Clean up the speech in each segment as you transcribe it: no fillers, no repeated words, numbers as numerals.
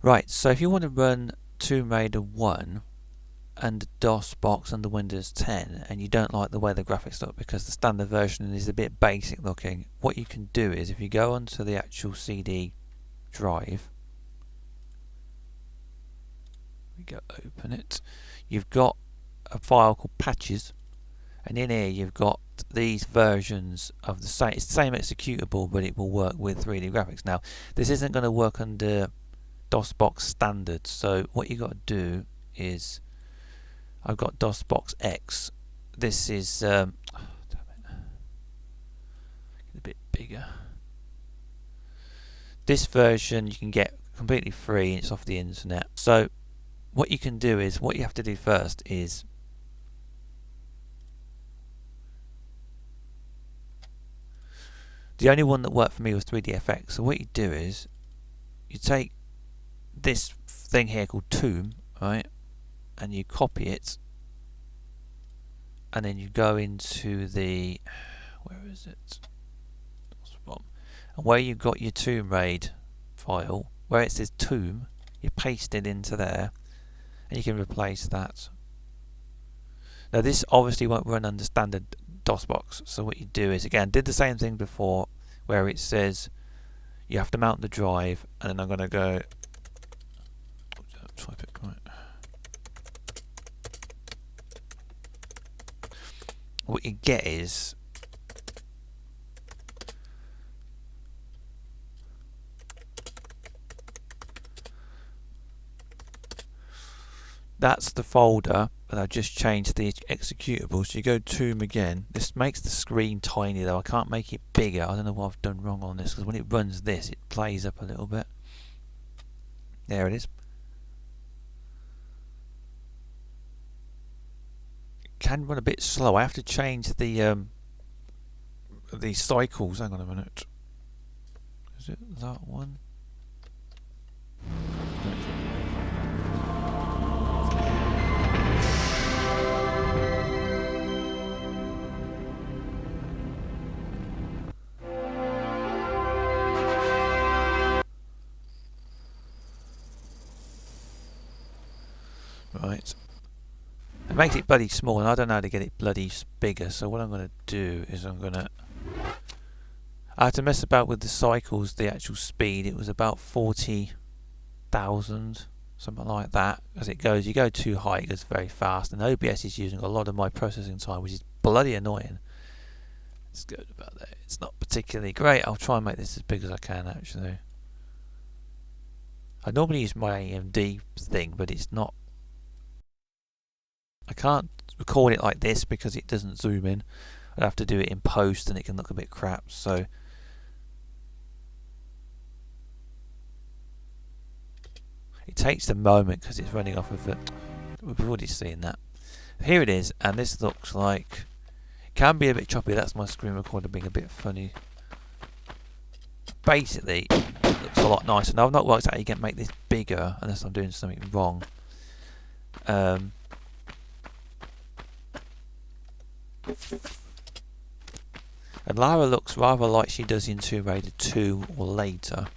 Right, so if you want to run Tomb Raider 1 and the DOS box under Windows 10 and you don't like the way the graphics look because the standard version is a bit basic looking, what you can do is if you go onto the actual CD drive, we go open it, you've got a file called patches, and in here you've got these versions of the same, it's the same executable, but it will work with 3D graphics. Now this isn't going to work under DOSBox standard, so what you got to do is, I've got tomb.exe. This is damn it. Get a bit bigger. This version you can get completely free, it's off the internet. So what you can do is, what you have to do first is the only one that worked for me was 3DFX. So what you do is you take this thing here called Tomb, right, and you copy it, and then you go into the, where is it? And where you've got your Tomb Raid file, where it says Tomb, you paste it into there, and you can replace that. Now this obviously won't run under standard DOSBox, so what you do is, again, did the same thing before, where it says you have to mount the drive, and then I'm going to go type it right. What you get is that's the folder, and I've just changed the executable. So you go Tomb again. This makes the screen tiny though. I can't make it bigger. I don't know what I've done wrong on this, because when it runs this, it plays up a little bit. There it is. It can run a bit slow. I have to change the cycles. Hang on a minute. Is it that one? Right. It makes it bloody small, and I don't know how to get it bloody bigger, so what I'm going to do is I have to mess about with the cycles, the actual speed. It was about 40,000, something like that. As it goes, you go too high, it goes very fast, and OBS is using a lot of my processing time, which is bloody annoying. It's good about that. It's not particularly great. I'll try and make this as big as I can, actually. I normally use my AMD thing, but it's not. I can't record it like this because it doesn't zoom in. I'd have to do it in post and it can look a bit crap, so it takes a moment because it's running off of it. We've already seen that. Here it is, and this looks like it can be a bit choppy. That's my screen recorder being a bit funny. Basically, it looks a lot nicer. Now I've not worked out how you can make this bigger unless I'm doing something wrong. And Lara looks rather like she does in Tomb Raider 2 or later,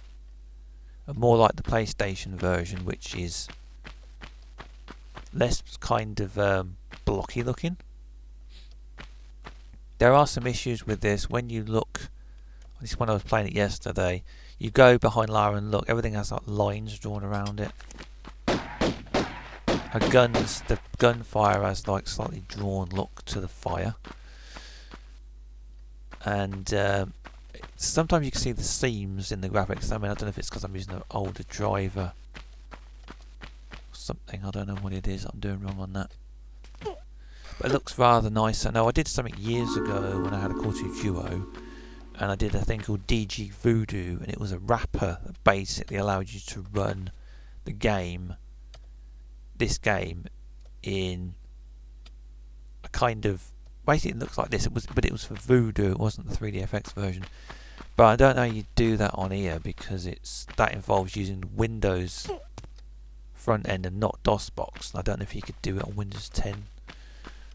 and more like the PlayStation version, which is less kind of blocky looking. There are some issues with this. When you look, this is when I was playing it yesterday, you go behind Lara and look, everything has like lines drawn around it. Her guns, the gunfire has like slightly drawn look to the fire, and sometimes you can see the seams in the graphics. I mean, I don't know if it's because I'm using an older driver or something. I don't know what it is I'm doing wrong on that, but it looks rather nice. I know I did something years ago when I had a Core 2 Duo, and I did a thing called DG Voodoo, and it was a wrapper that basically allowed you to run the game, this game, in a kind of, basically it looks like this. But it was for Voodoo. It wasn't the 3DFX version. But I don't know how you do that on here, because that involves using Windows front end and not DOSBox. I don't know if you could do it on Windows 10.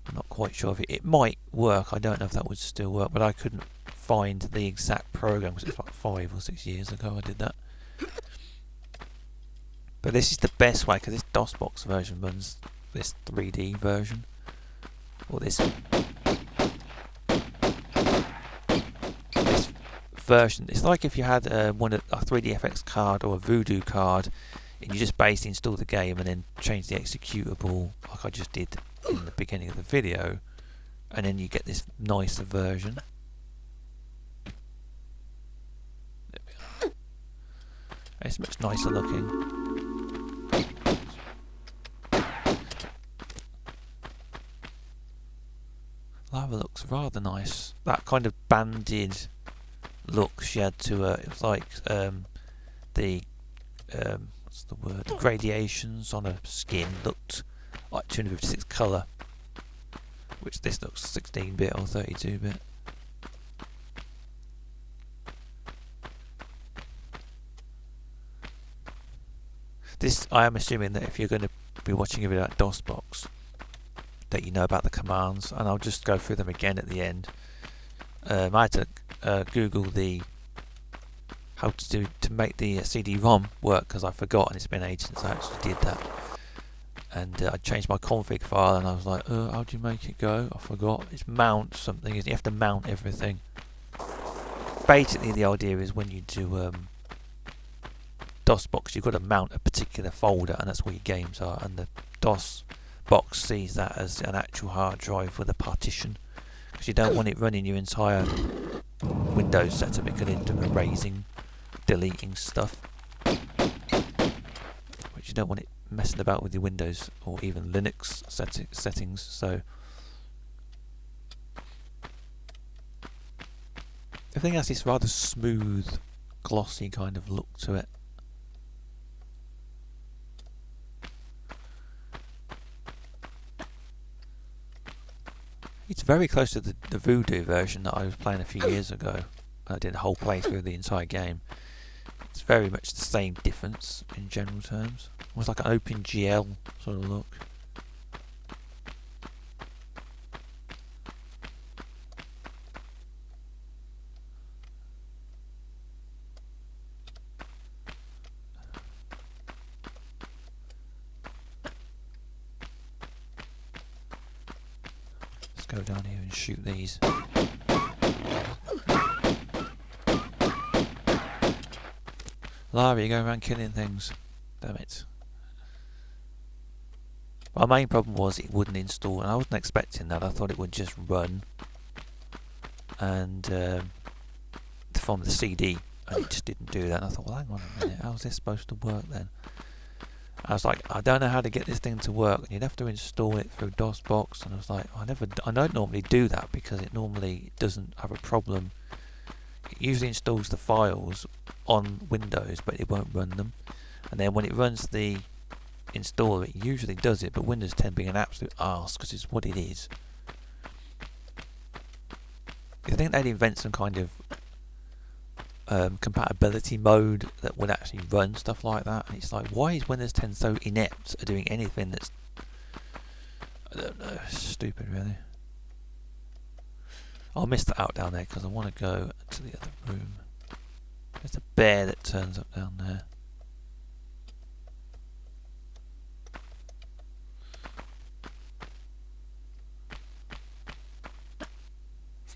I'm not quite sure if it might work. I don't know if that would still work, but I couldn't find the exact program because it's like 5 or 6 years ago I did that. But this is the best way, because this DOSBox version runs this 3D version, or this version. It's like if you had a 3DFX card or a Voodoo card, and you just basically install the game and then change the executable, like I just did in the beginning of the video, and then you get this nicer version. There we go. It's much nicer looking. Lava looks rather nice. That kind of banded look she had to it was like the what's the word? The gradations on her skin looked like 256 colour, which this looks 16-bit or 32-bit. This, I am assuming that if you're going to be watching a video like DOSBox, that you know about the commands, and I'll just go through them again at the end. I had to Google the how to make the CD Rom work, because I forgot, and it's been ages since I actually did that. And I changed my config file, and I was like, how do you make it go? I forgot. It's mount something. You have to mount everything. Basically, the idea is when you do DOSBox, you've got to mount a particular folder, and that's where your games are. And the DOSBox sees that as an actual hard drive with a partition, because you don't want it running your entire Windows setup. It could end up erasing, deleting stuff, which you don't want it messing about with your Windows or even Linux settings. So the thing has this rather smooth, glossy kind of look to it. It's very close to the Voodoo version that I was playing a few years ago. I did a whole playthrough of the entire game. It's very much the same difference in general terms. Almost like an OpenGL sort of look. Let's go down here and shoot these. Lara, you go around killing things. Damn it. My main problem was it wouldn't install, and I wasn't expecting that. I thought it would just run and from the CD, and it just didn't do that. And I thought, well, hang on a minute, how's this supposed to work then? I was like, I don't know how to get this thing to work, and you'd have to install it through DOSBox. And I was like, I don't normally do that, because it normally doesn't have a problem. It usually installs the files on Windows, but it won't run them. And then when it runs the installer, it usually does it, but Windows 10 being an absolute arse, because it's what it is. I think they'd invent some kind of compatibility mode that would actually run stuff like that. And it's like, why is Windows 10 so inept at doing anything that's, I don't know, stupid really. I'll miss that out down there, because I want to go to the other room. There's a bear that turns up down there.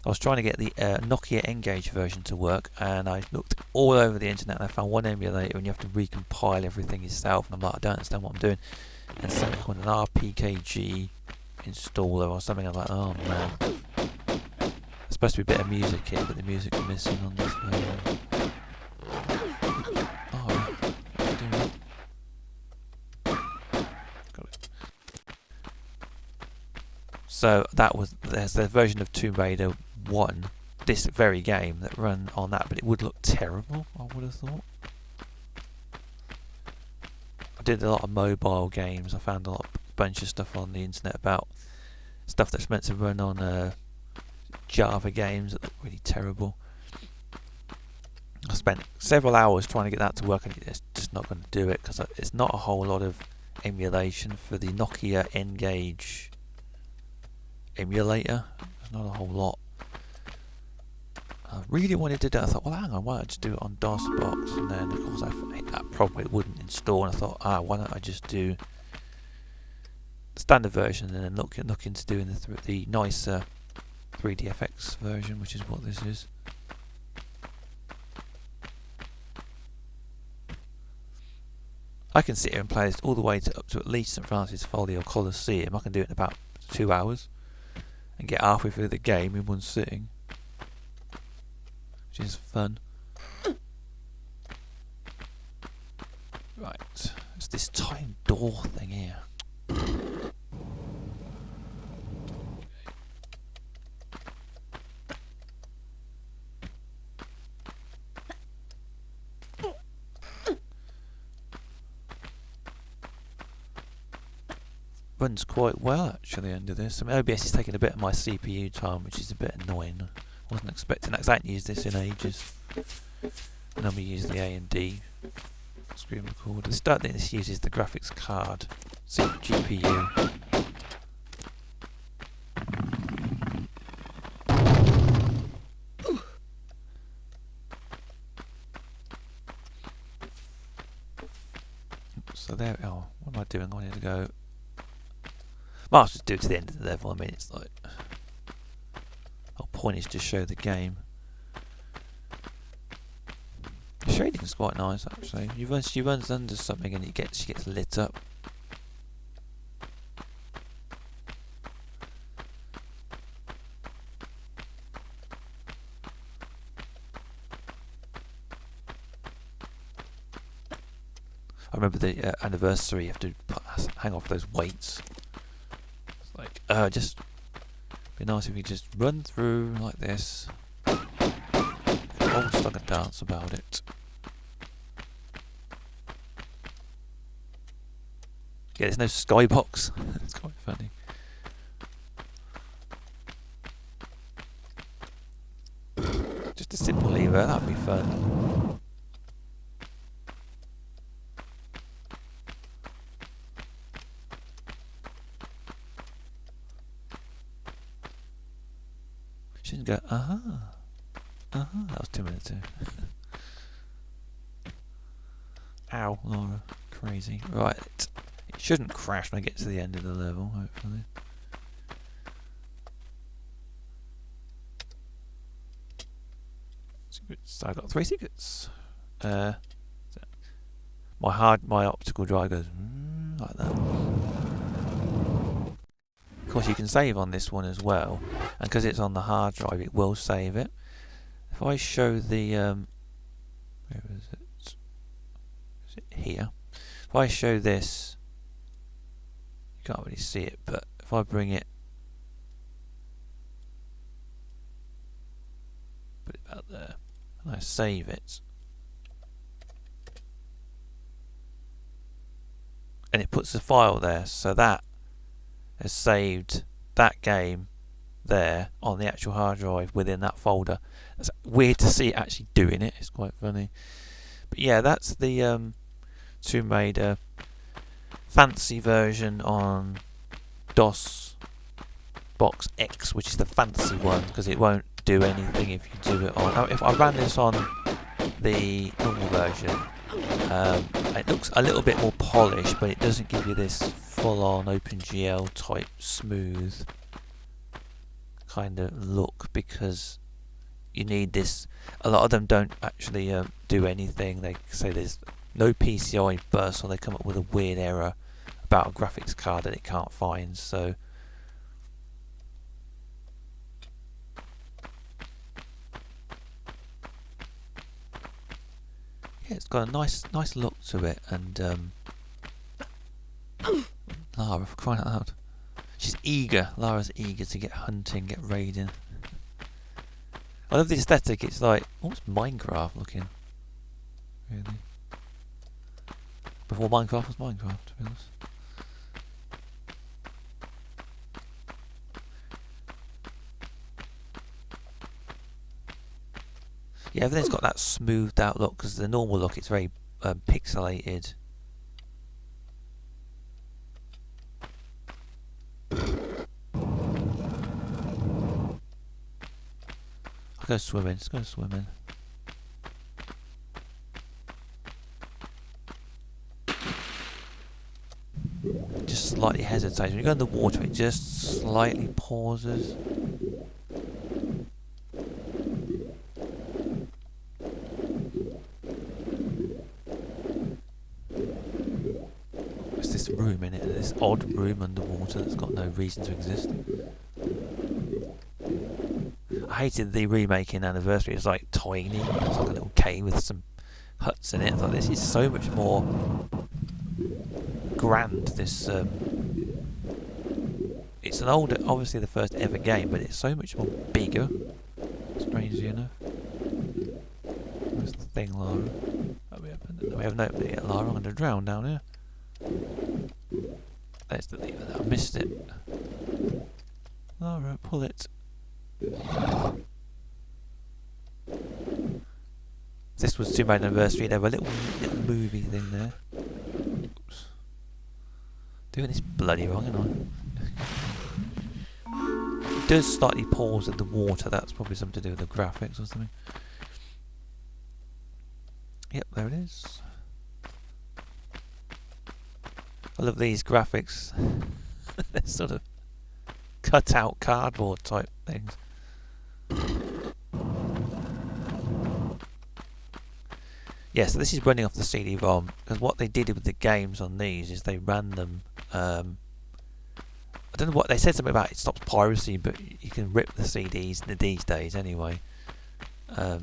I was trying to get the Nokia N-Gage version to work, and I looked all over the internet, and I found one emulator, and you have to recompile everything yourself. And I'm like, I don't understand what I'm doing. And something called an RPKG installer or something. I'm like, oh man. There's supposed to be a bit of music here, but the music's missing on this version. Oh, what am I doing? Got it. So there's the version of Tomb Raider 1, this very game, that run on that, but it would look terrible, I would have thought. I did a lot of mobile games. I found a bunch of stuff on the internet about stuff that's meant to run on Java games that look really terrible. I spent several hours trying to get that to work, and it's just not going to do it, because it's not a whole lot of emulation for the Nokia N-Gage emulator. There's not a whole lot. I really wanted to do it. I thought, well, hang on, why don't I just do it on DOSBox? And then, of course, I hit that problem, it wouldn't install. And I thought, why don't I just do the standard version and then look into doing the nicer 3DFX version, which is what this is. I can sit here and play this all the way up to at least St Francis Folly or Colosseum. I can do it in about 2 hours and get halfway through the game in one sitting, which is fun. Right, it's this time door thing here. Runs quite well actually under this. I mean, OBS is taking a bit of my CPU time, which is a bit annoying. I wasn't expecting that 'cause I haven't used this in ages. I normally use the A and D screen recorder. This uses the graphics card, GPU. So there. Oh, what am I doing? I need to go. Might as well do it to the end of the level. I mean, it's like the whole point is to show the game. The shading's quite nice actually. She runs under something and she gets lit up. I remember the anniversary. You have to hang off those weights. Just be nice if you just run through like this. Almost like a dance about it. Yeah, there's no skybox. It's quite funny. Just a simple lever, that'd be fun. Shouldn't go, that was 2 minutes too. Ow, Laura, crazy. Right, it shouldn't crash when I get to the end of the level, hopefully. So I got 3 secrets. My optical drive goes like that. Of course, you can save on this one as well, and because it's on the hard drive, it will save it. If I show the where is it? Is it here? If I show this, you can't really see it, but if I bring it, put it about there, and I save it, and it puts the file there, so that has saved that game there on the actual hard drive within that folder. It's weird to see it actually doing it. It's quite funny. But yeah, that's the Tomb Raider fancy version on DOSBox, which is the fancy one because it won't do anything if you do it on. Now, if I ran this on the normal version, it looks a little bit more polished, but it doesn't give you this full-on OpenGL type smooth kind of look because you need this. A lot of them don't actually do anything. They say there's no PCI bus, or they come up with a weird error about a graphics card that it can't find. So yeah, it's got a nice look to it, and Lara, for crying out loud. She's eager. Lara's eager to get hunting, get raiding. I love the aesthetic. It's like almost Minecraft looking. Really. Before Minecraft was Minecraft, to be honest. Yeah, everything's got that smoothed out look because the normal look, it's very pixelated. I go swimming. Let's go swimming. Just slightly hesitates. When you go in the water, it just slightly pauses. It's this room in it, this odd room underwater that's got no reason to exist. I hated the remake in Anniversary. It's like tiny. It's like a little cave with some huts in it. I thought this is so much more grand. This it's an older, obviously the first ever game, but it's so much more bigger. Strangely enough. Where's the thing, Lara? Oh, we haven't opened it yet, Lara. I'm going to drown down here. There's the lever there. I missed it. Lara, pull it. This was Tomb Anniversary. There was a little movie thing there. Oops. Doing this bloody wrong, aren't I? It does slightly pause at the water. That's probably something to do with the graphics or something. Yep, there it is. I love these graphics. They're sort of cut out cardboard type things. Yeah, so this is running off the CD Rom, because what they did with the games on these is they ran them. I don't know what they said, something about it stops piracy, but you can rip the CDs these days anyway. They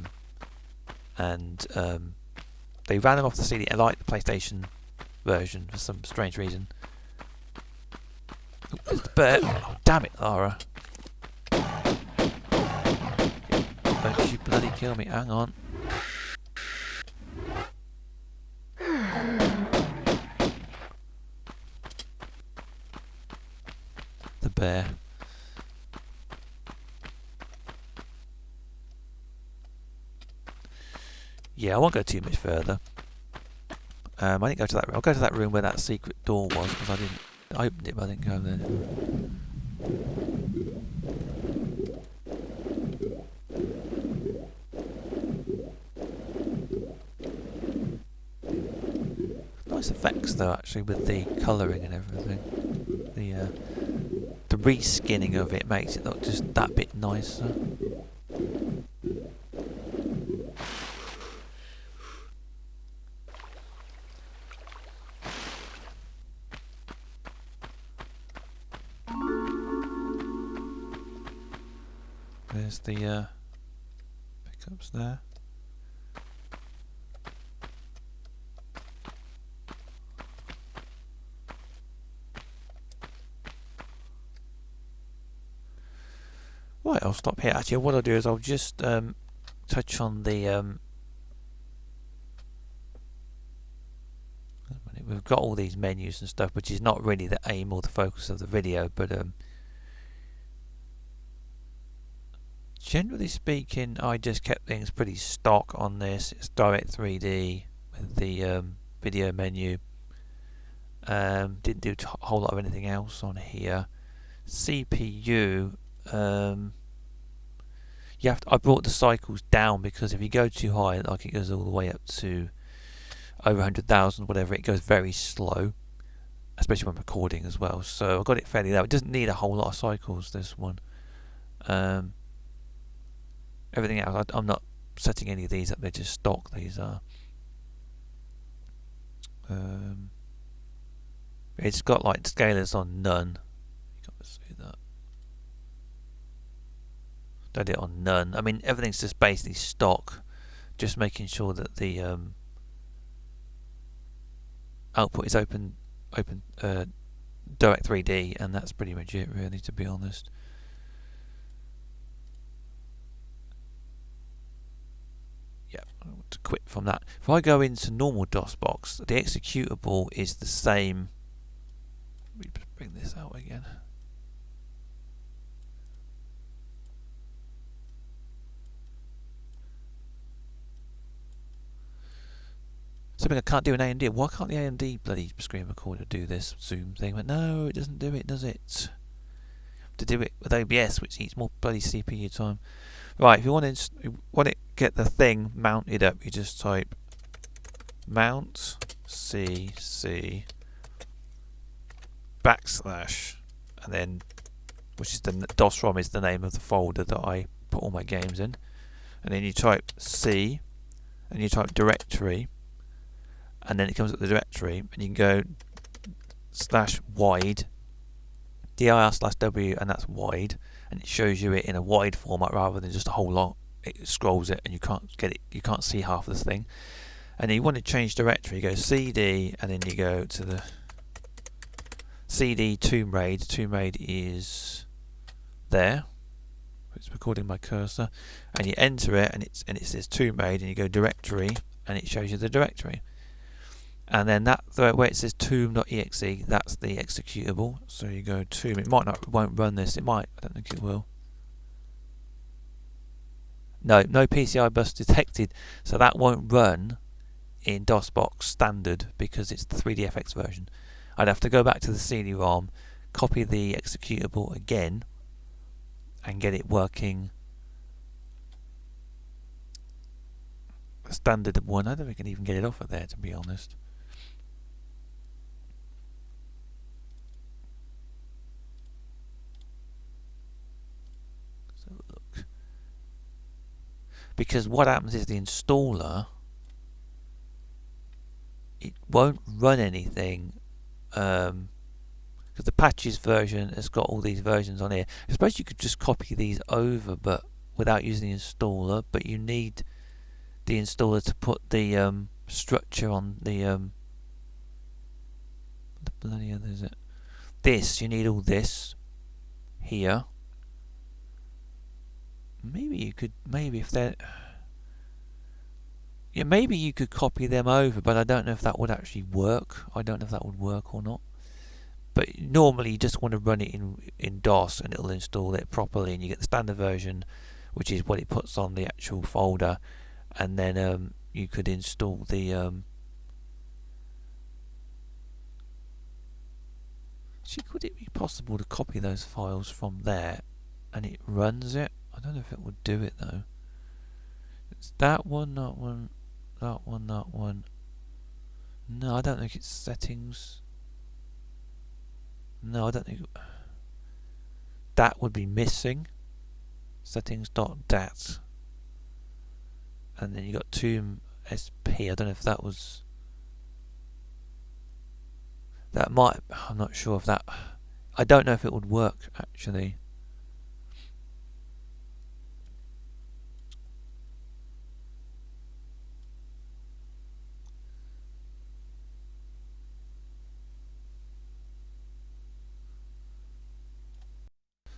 ran them off the CD. I like the PlayStation version for some strange reason. Oh, there's the bird. Oh, damn it, Lara. Don't you bloody kill me. Hang on. The bear. Yeah, I won't go too much further. I didn't go to that room. I'll go to that room where that secret door was, because I opened it but I didn't go there. Nice effects though, actually, with the colouring and everything. The reskinning of it makes it look just that bit nicer. There's the pickups there. Right, I'll stop here. Actually, what I'll do is I'll just touch on the we've got all these menus and stuff, which is not really the aim or the focus of the video, but generally speaking, I just kept things pretty stock on this. It's Direct 3D with the video menu. Didn't do a whole lot of anything else on here. CPU. I brought the cycles down because if you go too high, like it goes all the way up to over 100,000, whatever, it goes very slow, especially when recording as well. So I got it fairly low. It doesn't need a whole lot of cycles, this one. Everything else, I'm not setting any of these up. They're just stock. These are. It's got like scalers on none. You can't see that. Did it on none. I mean, everything's just basically stock. Just making sure that the output is open Direct 3D, and that's pretty much it, really, to be honest. Yeah, I want to quit from that. If I go into normal DOSBox, the executable is the same. Let me bring this out again. Something I can't do in AMD. Why can't the AMD bloody screen recorder do this zoom thing? But no, it doesn't do it, does it? To do it with OBS, which eats more bloody CPU time. Right, if you want to get the thing mounted up, you just type mount cc backslash, and then, which is the DOS ROM is the name of the folder that I put all my games in, and then you type C, and you type directory, and then it comes up with the directory, and you can go /wide, dir/w, and that's wide, and it shows you it in a wide format rather than just a whole lot. It scrolls it, and you can't get it. You can't see half of this thing. And then you want to change directory. You go CD, and then you go to the CD tomb raid. Tomb raid is there. It's recording my cursor, and you enter it, and it says tomb raid, and you go directory, and it shows you the directory. And then that where it says tomb.exe, that's the executable. So you go tomb. It won't run this. It might. I don't think it will. No PCI bus detected. So that won't run in DOSBox standard because it's the 3DFX version. I'd have to go back to the CD Rom, copy the executable again, and get it working. The standard one. I don't think I can even get it off of there, to be honest. Because what happens is the installer, it won't run anything, because the patches version has got all these versions on here. I suppose you could just copy these over, but without using the installer. But you need the installer to put the structure on the bloody other is it? This, you need all this here. Maybe you could, if they're, yeah, maybe you could copy them over, but I don't know if that would actually work. I don't know if that would work or not. But normally you just want to run it in DOS, and it'll install it properly, and you get the standard version, which is what it puts on the actual folder, and then you could install the see, could it be possible to copy those files from there and it runs it? I don't know if it would do it though. It's that one, that one, that one, that one. No, I don't think it's settings. No, I don't think that would be missing. Settings.dat. And then you got tomb SP. I don't know if that was. That might. I'm not sure if that. I don't know if it would work actually.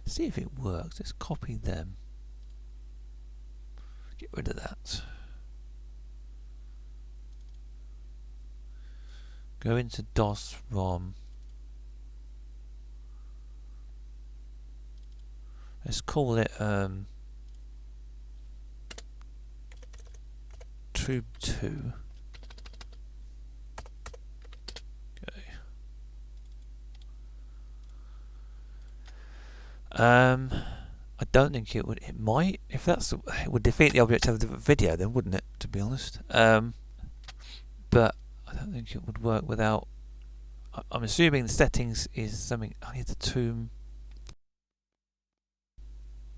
See if it works. Let's copy them. Get rid of that. Go into DOS ROM. Let's call it tomb 2. I don't think it would. It might. If that's, it would defeat the object of the video, then wouldn't it? To be honest. But I don't think it would work without. I'm assuming the settings is something. I need the tomb.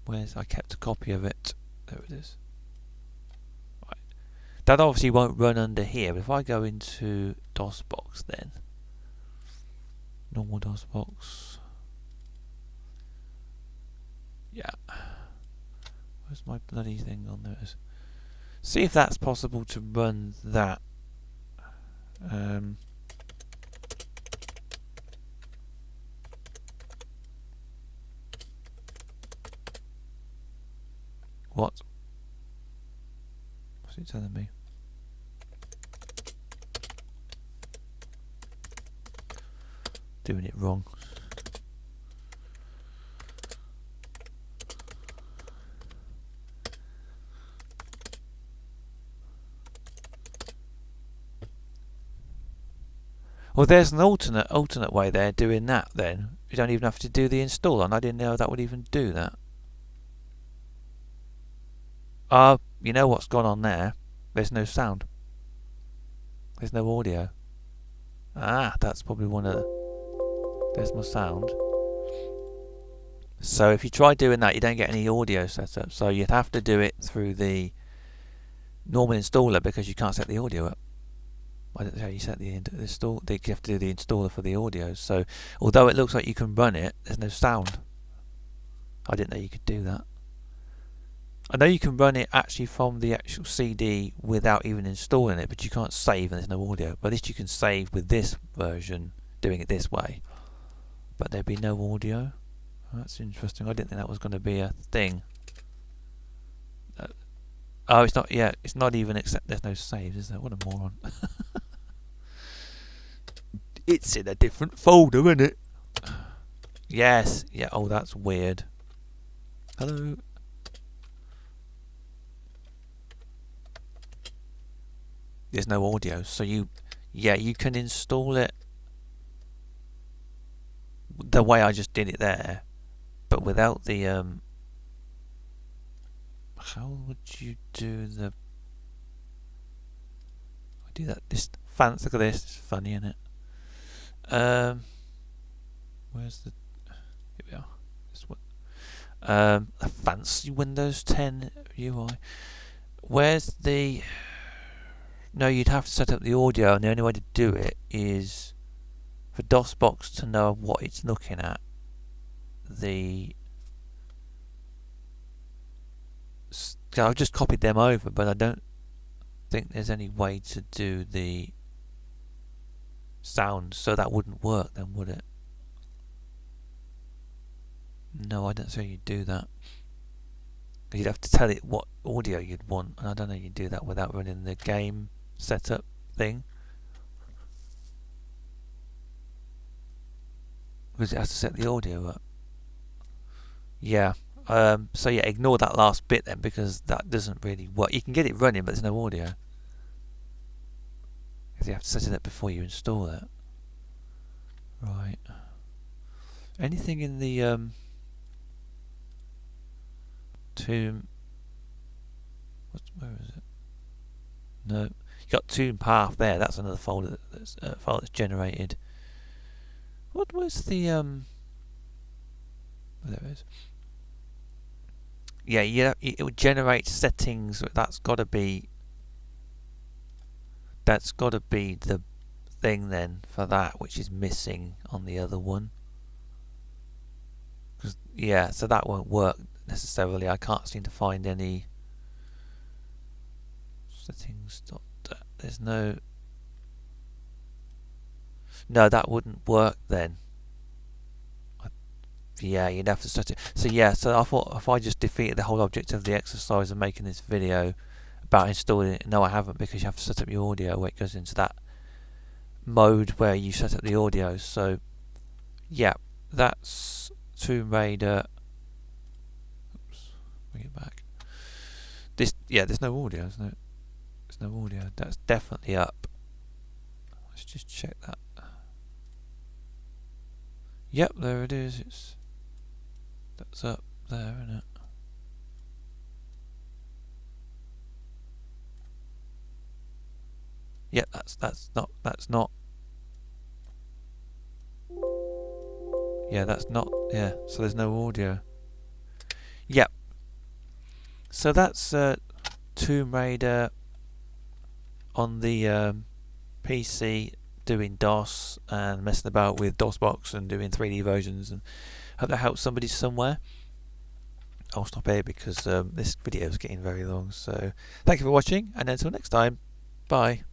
Where's I kept a copy of it? There it is. Right. That obviously won't run under here. But if I go into DOSBox, then normal DOSBox. Yeah. Where's my bloody thing on there? See if that's possible to run that. What? What's it telling me? Doing it wrong. Well, there's an alternate way there doing that then. You don't even have to do the install, and I didn't know that would even do that. You know what's gone on there? There's no sound. There's no audio. That's probably one of the... There's my sound. So if you try doing that, you don't get any audio set up. So you'd have to do it through the normal installer because you can't set the audio up. I don't know how you set the install. You have to do the installer for the audio. So although it looks like you can run it, there's no sound. I didn't know you could do that. I know you can run it actually from the actual CD without even installing it, but you can't save and there's no audio. But at least you can save with this version, doing it this way. But there'd be no audio. That's interesting. I didn't think that was going to be a thing. Oh, it's not. Yeah, it's not even. Except there's no saves, is there? What a moron! It's in a different folder, isn't it? Yes. Yeah. Oh, that's weird. Hello. There's no audio, so you can install it the way I just did it there, but without the how would you do the... I do that. This fancy. Look at this. It's funny, isn't it? Where's the... Here we are. This one. A fancy Windows 10 UI. Where's the... No, you'd have to set up the audio, and the only way to do it is for DOSBox to know what it's looking at. I've just copied them over, but I don't think there's any way to do the sound, so that wouldn't work then, would it? No, I don't see how you'd do that. You'd have to tell it what audio you'd want, and I don't know you'd do that without running the game setup thing. Because it has to set the audio up. Yeah. So yeah, ignore that last bit then, because that doesn't really work. You can get it running, but there's no audio. Because you have to set it up before you install it. Right. Anything in the tomb? Where is it? No, you got tomb path there. That's another folder that's file that's generated. What was the oh, there it is. Yeah, it would generate settings. That's got to be the thing then for that, which is missing on the other one. Yeah, so that won't work necessarily. I can't seem to find any settings. There's no. No, that wouldn't work then. Yeah, you'd have to set it. So yeah, so I thought if I just defeated the whole object of the exercise of making this video about installing it. No, I haven't, because you have to set up your audio where it goes into that mode where you set up the audio. So yeah, that's Tomb Raider. Oops, bring it back. There's no audio, isn't it? There's no audio. That's definitely up. Let's just check that. Yep, there it is. That's up there, isn't it? Yep, that's not. Yeah, that's not. Yeah, so there's no audio. Yep. So that's Tomb Raider on the PC, doing DOS and messing about with DOSBox and doing 3D versions, and hope that helps somebody somewhere. I'll stop here because this video is getting very long. So thank you for watching, and until next time, bye.